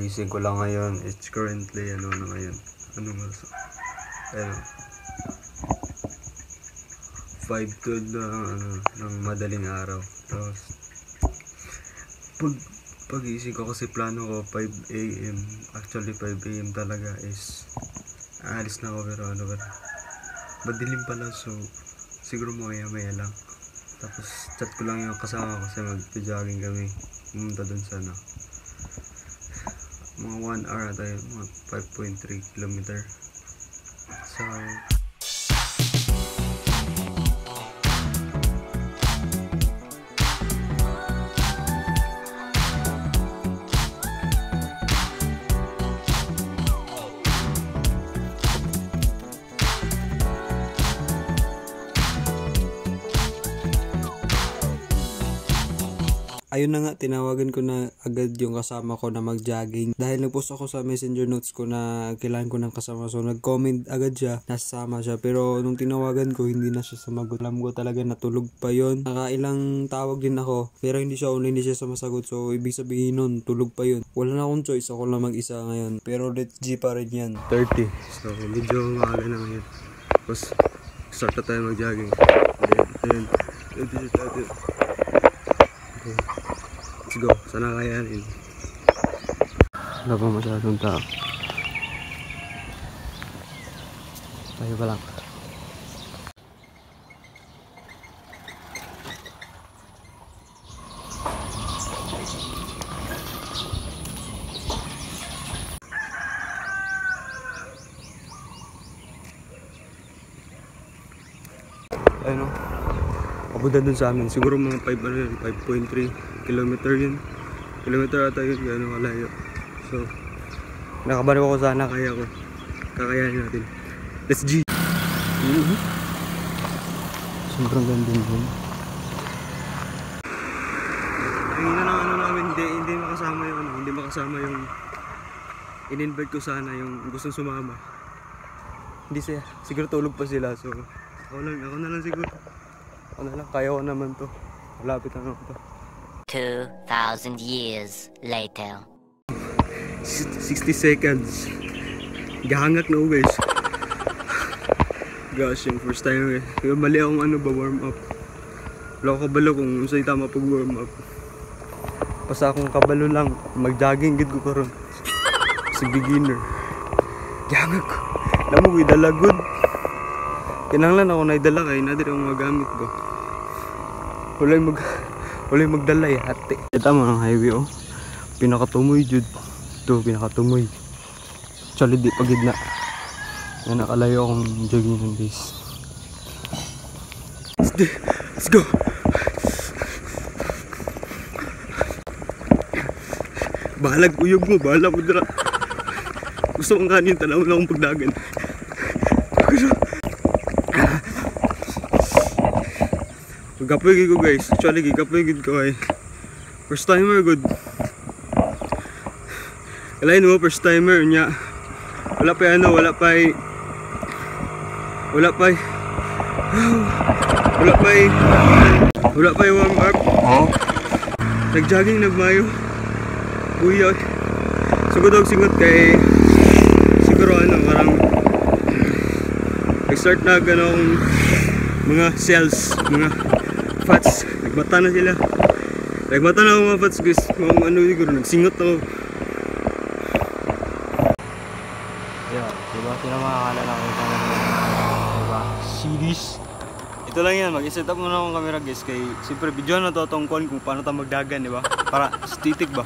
Kagising ko lang ngayon. It's currently ano na ngayon. Ano nga sa? Ayun. 5:12 ng madaling araw. Tapos pag-ising ko kasi plano ko 5 AM. Actually 5 AM talaga is aalis na ako pero ano ba? Madilim pala so siguro maya lang. Tapos chat ko lang yung kasama ko kasi mag-jogging kami. Pumunta dun sa ano. Mga 1 hour tayo, mga 5.3 kilometer. So ayun na nga, tinawagan ko na agad yung kasama ko na mag-jogging. Dahil nagpost ako sa messenger notes ko na kailangan ko ng kasama. So nag-comment agad siya, nasama siya. Pero nung tinawagan ko, hindi na siya sumagot. Alam ko talaga natulog pa yon. Nakailang tawag din ako. Pero hindi siya sumasagot. So ibig sabihin nun, tulog pa yun. Wala na akong choice. Ako lang mag-isa ngayon. Pero let's G pa rin yan. 30. So medyo maaga na ngayon. Tapos start na tayo mag-jogging. Then, okay. Let's go. Sana kayanin. Wala pa masyadong tao. Tayo pa lang. Ayun o. Papunta dun sa amin. Siguro mga 5.3 kilometer yun. Kilometer ata yun. Gano'ng kalayo. So, nakabaril ko sana kaya ko. Kakayanin natin. Let's G! Sobrang ganda yun. Kanina ng ano namin, hindi makasama yung in-invite ko sana yung gustong sumama. Hindi siya. Siguro tulog pa sila. So, ako na lang siguro. Ako na lang. Kaya ko naman to. Malapit na naman to. 2,000 years later. 60 seconds. Gahangak na ako guys. Gosh, yung first time eh. Mali akong warm up. Wala ko kabalo kung sa'yo tama pag warm up. Basta akong kabalo lang. Mag-jogging gid ko karon. Si beginner. Gahangak ko. Alam mo, idalagod. Kinanglan ako na idala kay natin akong magamit ko. Wala magdala eh, hati. Ito mo ng highway oh. Pinakatumoy jud. Ito, pinakatumoy. Actually di pagid na. Na nakalayo akong jogging ng guys. Let's go! Balag uyog mo, bahala mo dira. Gusto kong kanin, tanaw lang akong pagdagan. Gigapoy ko guys. Actually gigapoy gid ko ay first timer good. Kalain mo first timer nya. Wala pa warm up. Nag-jogging nagmayo. Buyot. Sugod og singot kay siguro parang nag-start na ganong mga cells, mga fats, nagbata na sila. Nagbata na ako mga fats guys. Mga siguro, nagsingot ako. Yeah, diba? Sino makakalala ko ito diba? Series. Ito lang yan, mag-set up muna akong camera guys. Kay, siyempre video na to tungkol kung paano tayo magdagan, diba? Para aesthetic ba?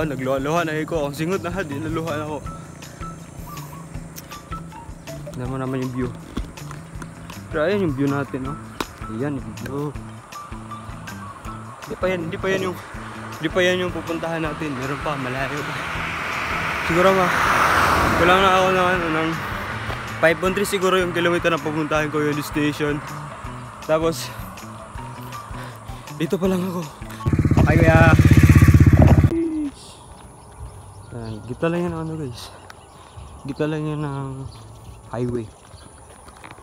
Nagluha-luha na ako. Ang singot na hadi, naluha na ako. Tignan mo naman yung view. Pero ayan yung view natin, no? Ayan yung view. Hindi pa yan yung pupuntahan natin. Meron pa, malayo pa. Siguro kulang na ako ng 5.3 siguro yung kilometer na pupuntahan ko yung station. Tapos, dito pa lang ako. Okay kuya. Gita lang yan ano guys. Gita lang yan ng highway.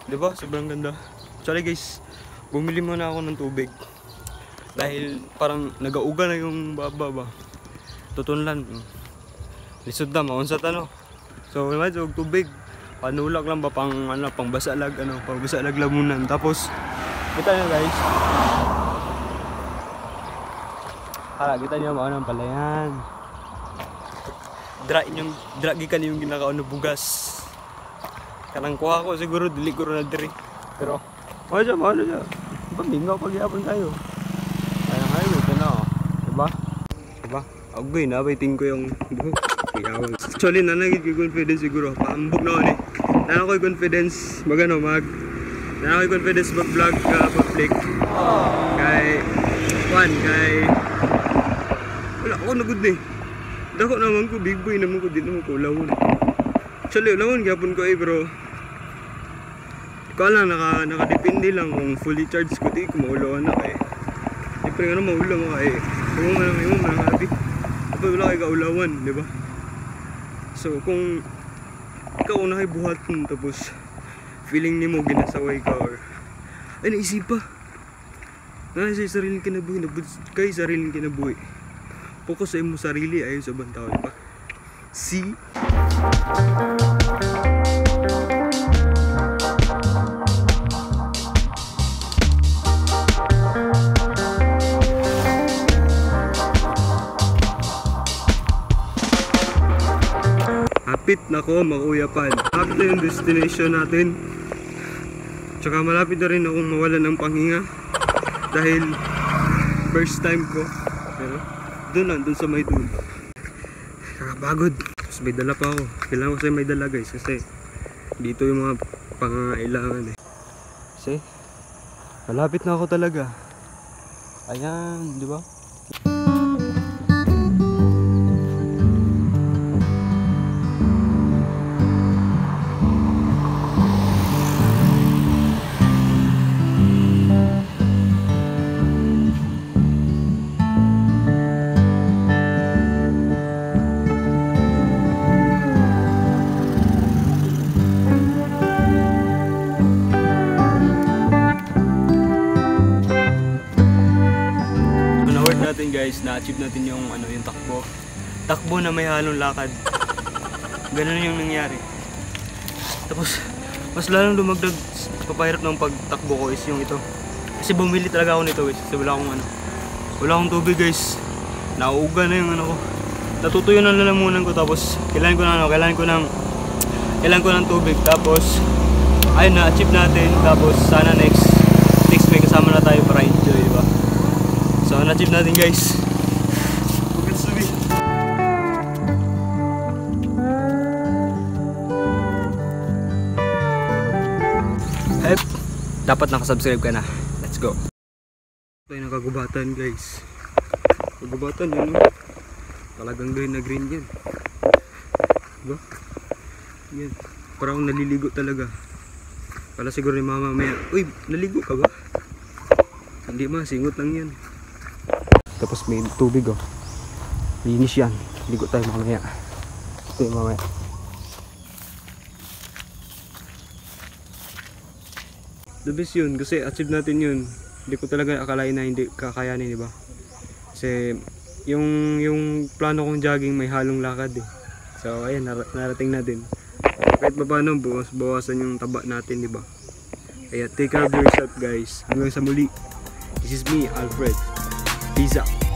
Diba? Sobrang ganda. Sorry guys, bumili muna ako ng tubig. Dahil parang nagauga na yung baba ba. Tutunlan. Lisod na, maunsat ano. So, medyo tubig. Panulak lang ba pang ano, pang basalag ano, pang basalag lamunan. Tapos kita niyo guys. Kita niyo mao nang palayan. Gikan yung ginakaon bugas. Kanang kuha ko siguro dili ko na diri. Pero ano siya. Pamingaw pagyapon kayo. Ay ito na. Diba? Agoy na waiting ko yung ikawan. Actually nanagid ko confidence siguro. Paambok na ako ni. Nana ko confidence mag-vlog public. Kay wala ako nagud ni. Dako naman ko big boy naman ko din naman ko ulawon. Actually ulawon gyapon ko bro. Ikaw lang nakadepende lang kung fully charged ko di ko maulawan na kay. Siyempre nga naman maulaw mo kay. Imo man happy. Kapag wala kay kaulawan, di ba? So kung ikaw na kay buhaton tapos feeling nimo ginasaway ka or ay naisip pa. Sa sariling kinabuhi, kay sariling kinabuhi. Focus sa imo sarili ayon sa ibang tao, diba? See? Hapit na ko, Makuyapan. Hapit na yung destination natin. Tsaka malapit na rin akong mawalan ng panghinga. Dahil first time ko. Pero doon sa may doon. Nakapagod. Tapos may dala pa ako. Kailangan ko sa may dala guys. Kasi dito yung mga pangailangan eh. Kasi malapit na ako talaga. Ayan, di ba? Natin guys, na-achieve natin yung yung takbo na may halong lakad. Ganun yung nangyari. Tapos mas lalong dumagdag papahirap ng pagtakbo ko is yung ito. Kasi bumili talaga ako nito guys. Kasi wala akong tubig guys. Nauuga na yung ko. Natutuyo ng lalamunan ko tapos kailangan ko ng tubig. Tapos ayun na-achieve natin. Tapos sana next may kasama na tayo para enjoy, diba? So, na-achieve natin guys. Bukit sabi. Hep, dapat nakasubscribe ka na. Let's go. Tayo nakagubatan guys. Kagubatan yun. Talagang doon na green yan. Diba? Yan. Parang naliligo talaga. Pala siguro ni mama maya. Uy, naligo ka ba? Hindi ma, singot lang yan. Tapos may tubig oh. Linis yan. Ligo tayo mamaya. Ito yung mamaya. The best yun. Kasi achieve natin yun. Hindi ko talaga akalain na hindi kakayanin, diba? Kasi yung plano kong jogging may halong lakad eh. So ayan, narating natin. Kahit pa paano, bawasan yung taba natin, diba? Kaya take care of yourself guys. Hanggang sa muli. This is me, Alfred. Peace out.